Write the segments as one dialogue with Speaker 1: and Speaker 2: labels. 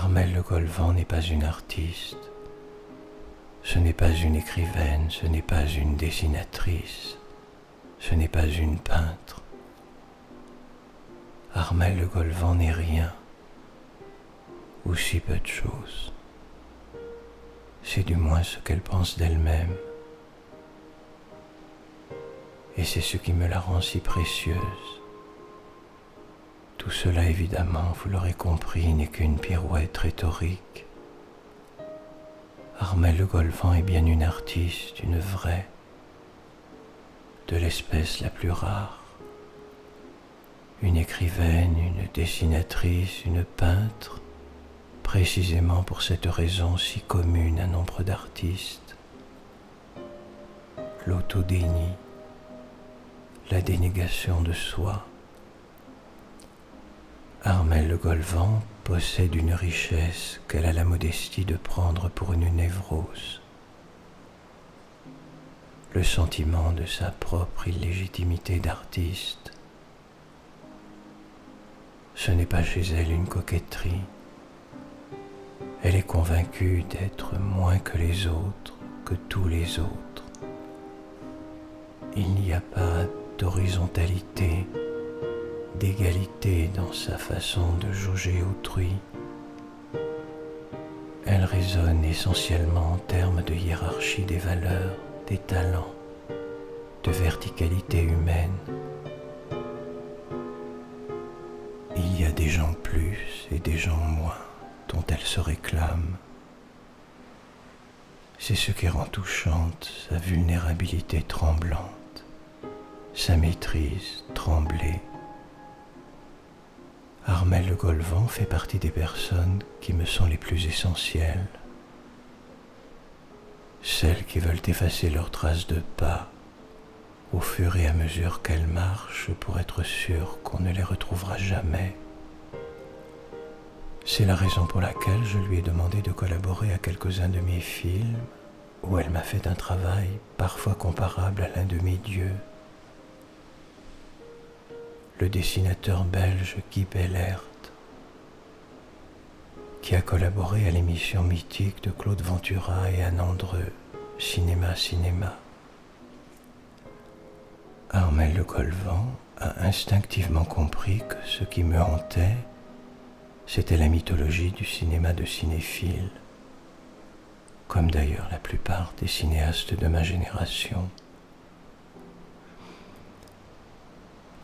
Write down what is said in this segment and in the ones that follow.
Speaker 1: Armelle Le Golvan n'est pas une artiste, ce n'est pas une écrivaine, ce n'est pas une dessinatrice, ce n'est pas une peintre. Armelle Le Golvan n'est rien, ou si peu de choses. C'est du moins ce qu'elle pense d'elle-même. Et c'est ce qui me la rend si précieuse. Tout cela, évidemment, vous l'aurez compris, n'est qu'une pirouette rhétorique. Armelle Le Golvan est bien une artiste, une vraie, de l'espèce la plus rare. Une écrivaine, une dessinatrice, une peintre, précisément pour cette raison si commune à nombre d'artistes. L'autodéni, la dénégation de soi. Armelle Le Golvan possède une richesse qu'elle a la modestie de prendre pour une névrose. Le sentiment de sa propre illégitimité d'artiste. Ce n'est pas chez elle une coquetterie. Elle est convaincue d'être moins que les autres, que tous les autres. Il n'y a pas d'horizontalité, d'égalité dans sa façon de jauger autrui. Elle raisonne essentiellement en termes de hiérarchie des valeurs, des talents, de verticalité humaine. Il y a des gens plus et des gens moins dont elle se réclame. C'est ce qui rend touchante sa vulnérabilité tremblante, sa maîtrise tremblée. Armelle Le Golvan fait partie des personnes qui me sont les plus essentielles. Celles qui veulent effacer leurs traces de pas au fur et à mesure qu'elles marchent pour être sûres qu'on ne les retrouvera jamais. C'est la raison pour laquelle je lui ai demandé de collaborer à quelques-uns de mes films où elle m'a fait un travail parfois comparable à l'un de mes dieux. Le dessinateur belge Guy Bellert, qui a collaboré à l'émission mythique de Claude Ventura et Anne Andreu, Cinéma. Armelle Le Golvan a instinctivement compris que ce qui me hantait, c'était la mythologie du cinéma de cinéphile, comme d'ailleurs la plupart des cinéastes de ma génération.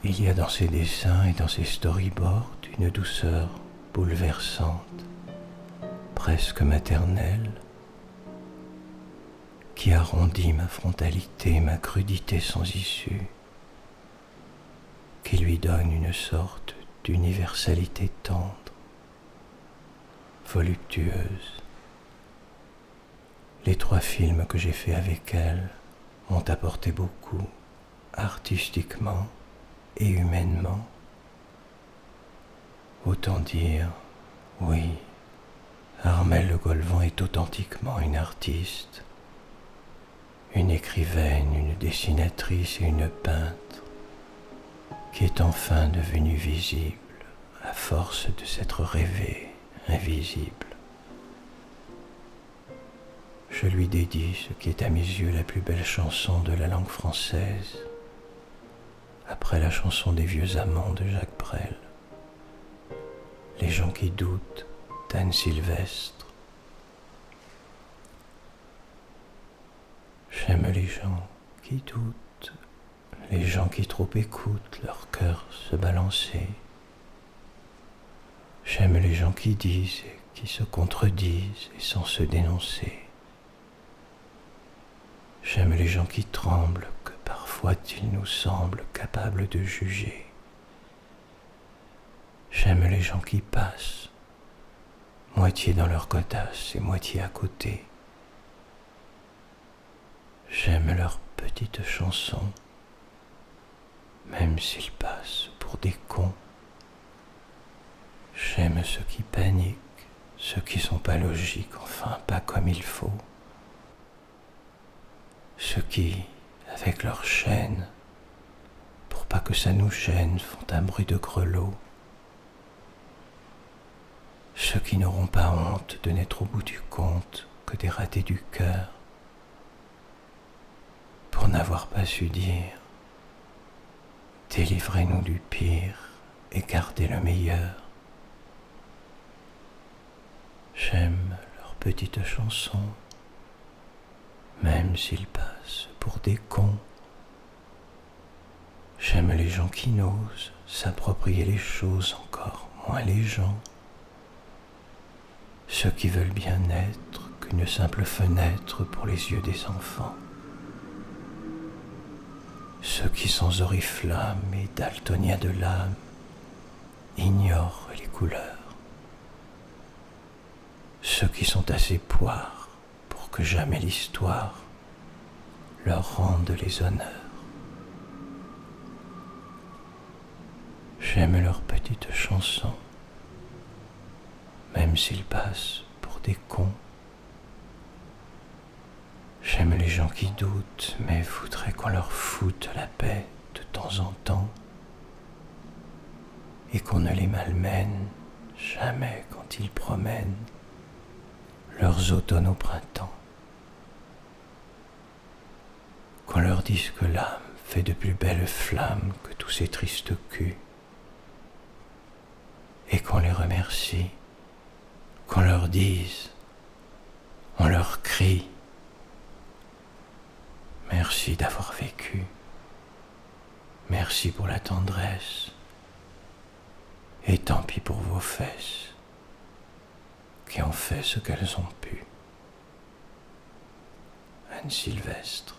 Speaker 1: Il y a dans ses dessins et dans ses storyboards une douceur bouleversante, presque maternelle, qui arrondit ma frontalité, ma crudité sans issue, qui lui donne une sorte d'universalité tendre, voluptueuse. Les 3 films que j'ai faits avec elle m'ont apporté beaucoup, artistiquement et humainement. Autant dire, oui, Armelle Le Golvan est authentiquement une artiste, une écrivaine, une dessinatrice et une peintre, qui est enfin devenue visible à force de s'être rêvée invisible. Je lui dédie ce qui est à mes yeux la plus belle chanson de la langue française, après la chanson des vieux amants de Jacques Brel. Les gens qui doutent d'Anne Sylvestre. J'aime les gens qui doutent, les gens qui trop écoutent leur cœur se balancer. J'aime les gens qui disent et qui se contredisent et sans se dénoncer. J'aime les gens qui tremblent, que parfois ils nous semblent capables de juger. J'aime les gens qui passent, moitié dans leur godasse et moitié à côté. J'aime leurs petites chansons, même s'ils passent pour des cons. J'aime ceux qui paniquent, ceux qui sont pas logiques, enfin pas comme il faut. Ceux qui, avec leurs chaînes, pour pas que ça nous gêne, font un bruit de grelot. ceux qui n'auront pas honte de n'être au bout du compte que des ratés du cœur, pour n'avoir pas su dire « Délivrez-nous du pire et gardez le meilleur ». J'aime leurs petites chansons, même s'ils passent pour des cons. J'aime les gens qui n'osent s'approprier les choses, encore moins les gens. Ceux qui veulent bien n'être qu'une simple fenêtre pour les yeux des enfants. Ceux qui sans oriflamme et daltoniens de l'âme ignorent les couleurs. Ceux qui sont assez poires pour que jamais l'histoire leur rende les honneurs. J'aime leurs petites chansons, même s'ils passent pour des cons. J'aime les gens qui doutent, mais voudraient qu'on leur foute la paix de temps en temps, et qu'on ne les malmène jamais quand ils promènent leurs automnes au printemps. Qu'on leur dise que l'âme fait de plus belles flammes que tous ces tristes culs, et qu'on les remercie, qu'on leur dise, on leur crie, merci d'avoir vécu, merci pour la tendresse, et tant pis pour vos fesses, qui ont fait ce qu'elles ont pu. Anne Sylvestre.